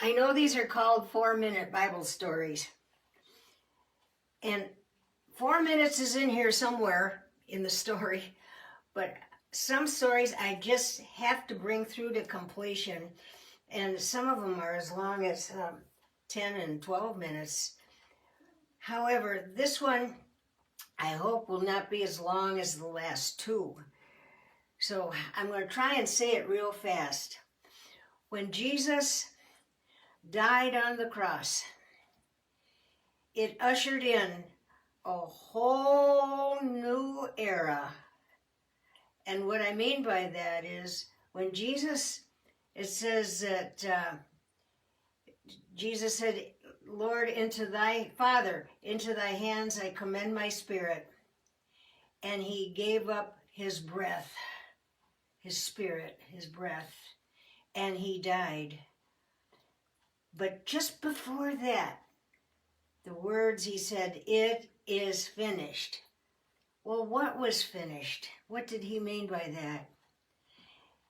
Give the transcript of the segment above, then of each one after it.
I know these are called 4-minute Bible stories. And 4 minutes is in here somewhere in the story, but some stories I just have to bring through to completion. And some of them are as long as 10 and 12 minutes. However, this one I hope will not be as long as the last two. So I'm going to try and say it real fast. When Jesus died on the cross, it ushered in a whole new era. And what I mean by that is when Jesus, it says that Jesus said, Lord, into thy Father, into thy hands I commend my spirit. And he gave up his breath, his spirit, his breath, and he died. But just before that, the words he said, it is finished. Well, what was finished? What did he mean by that?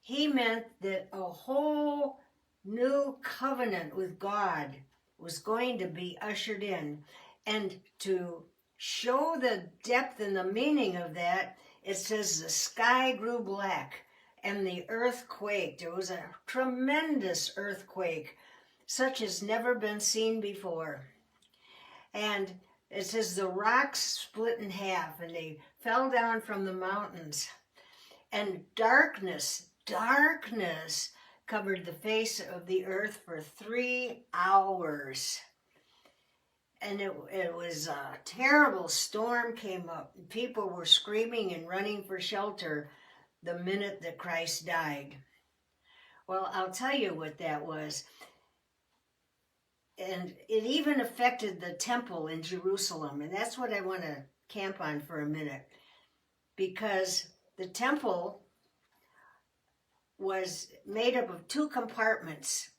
He meant that a whole new covenant with God was going to be ushered in. And to show the depth and the meaning of that, it says the sky grew black and the earth quaked. It was a tremendous earthquake, such as never been seen before. And it says the rocks split in half and they fell down from the mountains. And darkness covered the face of the earth for 3 hours. And it was a terrible storm came up. People were screaming and running for shelter the minute that Christ died. Well, I'll tell you what that was. And it even affected the temple in Jerusalem. And that's what I want to camp on for a minute. Because the temple was made up of 2 compartments.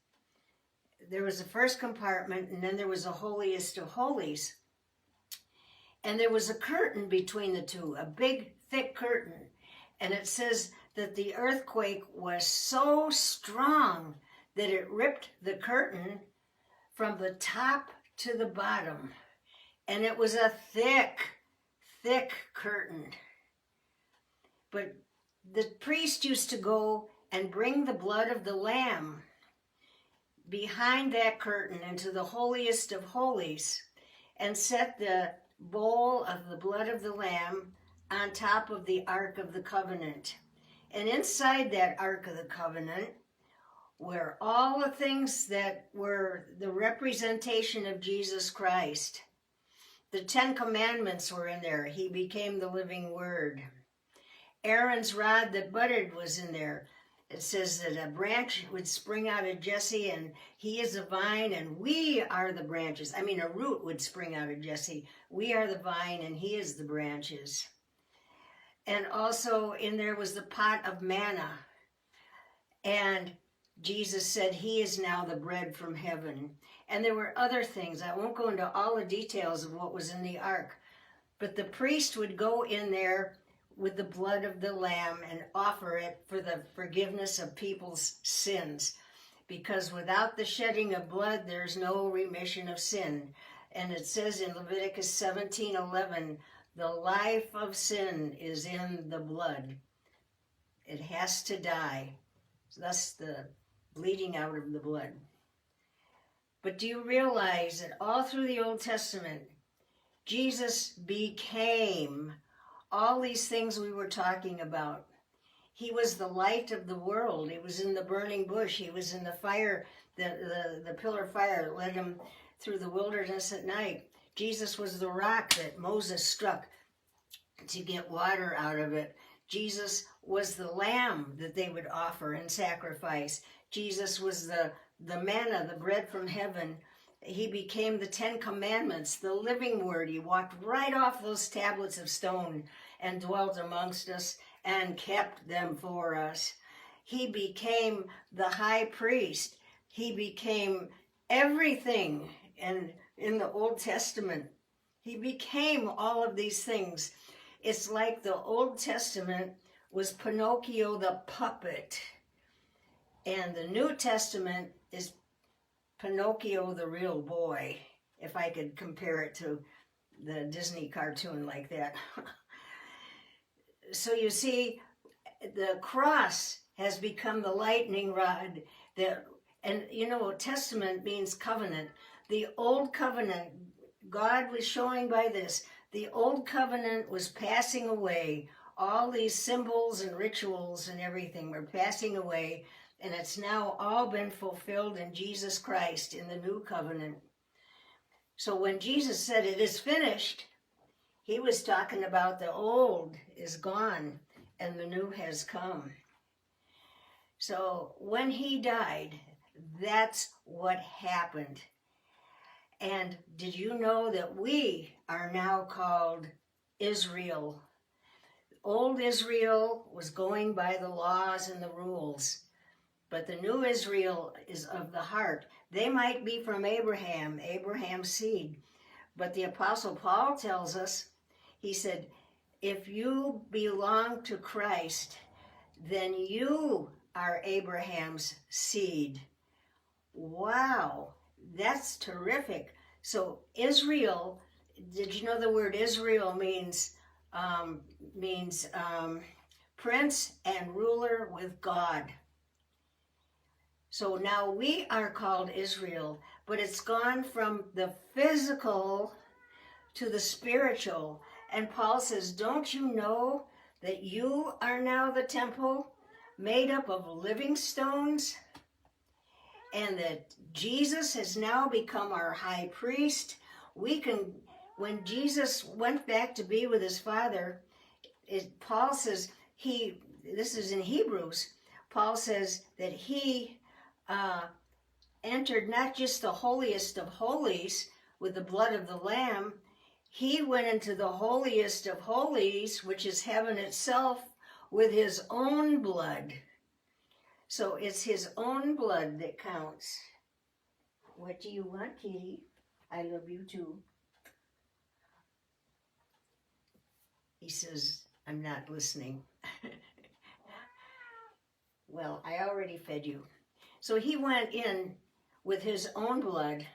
There was the first compartment, and then there was the holiest of holies. And there was a curtain between the two, a big, thick curtain. And it says that the earthquake was so strong that it ripped the curtain from the top to the bottom. And it was a thick, thick curtain. But the priest used to go and bring the blood of the lamb behind that curtain into the holiest of holies and set the bowl of the blood of the lamb on top of the Ark of the Covenant. And inside that Ark of the Covenant were all the things that were the representation of Jesus Christ. The 10 Commandments were in there. He became the living Word. Aaron's rod that budded was in there. It says that a branch would spring out of Jesse, and he is the vine, and we are the branches. I mean, a root would spring out of Jesse. We are the vine, and he is the branches. And also in there was the pot of manna. And Jesus said he is now the bread from heaven. And there were other things. I won't go into all the details of what was in the ark. But the priest would go in there with the blood of the lamb and offer it for the forgiveness of people's sins. Because without the shedding of blood, there's no remission of sin. And it says in Leviticus 17:11, the life of sin is in the blood. It has to die. Thus the bleeding out of the blood. But do you realize that all through the Old Testament, Jesus became all these things we were talking about? He was the light of the world. He was in the burning bush. He was in the fire, the pillar of fire that led him through the wilderness at night. Jesus was the rock that Moses struck to get water out of it. Jesus was the lamb that they would offer and sacrifice. Jesus was the manna, the bread from heaven. He became the 10 Commandments, the living Word. He walked right off those tablets of stone and dwelt amongst us and kept them for us. He became the high priest. He became everything. And in the Old Testament, he became all of these things. It's like the Old Testament was Pinocchio the puppet. And the New Testament is Pinocchio the Real Boy, if I could compare it to the Disney cartoon like that. So you see, the cross has become the lightning rod that, and you know, testament means covenant. The old covenant, God was showing by this, the old covenant was passing away. All these symbols and rituals and everything were passing away, and it's now all been fulfilled in Jesus Christ in the new covenant. So when Jesus said it is finished, he was talking about the old is gone and the new has come. So when he died, that's what happened. And did you know that we are now called Israel? Old Israel was going by the laws and the rules, but the new Israel is of the heart. They might be from Abraham, Abraham's seed, but the Apostle Paul tells us, he said, if you belong to Christ, then you are Abraham's seed. Wow, that's terrific. So Israel, did you know the word Israel means prince and ruler with God? So now we are called Israel, but it's gone from the physical to the spiritual. And Paul says, don't you know that you are now the temple made up of living stones? And that Jesus has now become our high priest. We can, when Jesus went back to be with his Father, Paul says, this is in Hebrews, Paul says that he entered not just the holiest of holies with the blood of the Lamb, he went into the holiest of holies, which is heaven itself, with his own blood. So it's his own blood that counts. What do you want, Kitty? I love you too. He says, I'm not listening. Well, I already fed you. So he went in with his own blood.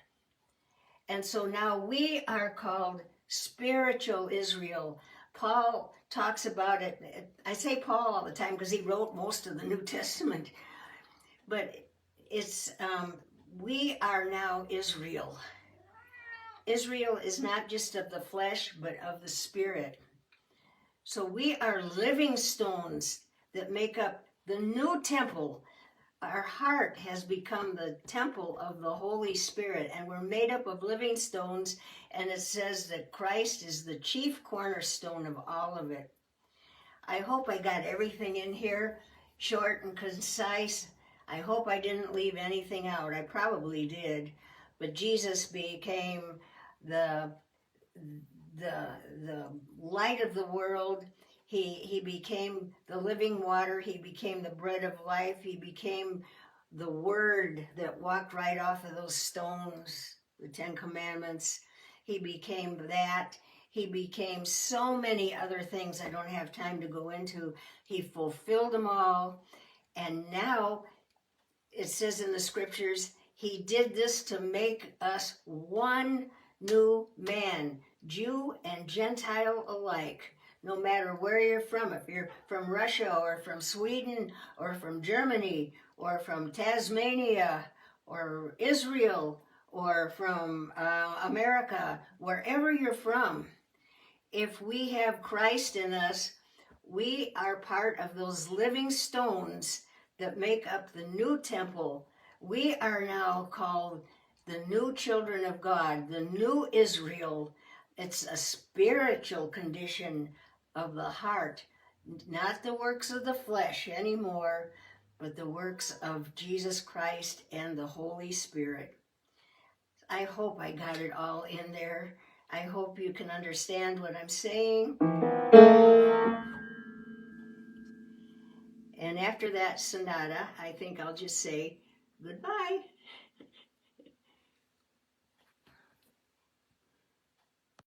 And so now we are called spiritual Israel. Paul talks about it. I say Paul all the time because he wrote most of the New Testament. But it's, we are now Israel. Israel is not just of the flesh, but of the spirit. So we are living stones that make up the new temple. Our heart has become the temple of the Holy Spirit, and we're made up of living stones, and it says that Christ is the chief cornerstone of all of it. I hope I got everything in here, short and concise. I hope I didn't leave anything out. I probably did, but Jesus became the light of the world. He became the living water. He became the bread of life. He became the word that walked right off of those stones, the 10 Commandments. He became that. He became so many other things I don't have time to go into. He fulfilled them all. And now it says in the scriptures, he did this to make us one new man, Jew and Gentile alike. No matter where you're from, if you're from Russia or from Sweden or from Germany or from Tasmania or Israel or from America, wherever you're from, if we have Christ in us, we are part of those living stones that make up the new temple. We are now called the new children of God, the new Israel. It's a spiritual condition of the heart, not the works of the flesh anymore, but the works of Jesus Christ and the Holy Spirit. I hope I got it all in there. I hope you can understand what I'm saying. And after that sonata, I think I'll just say goodbye.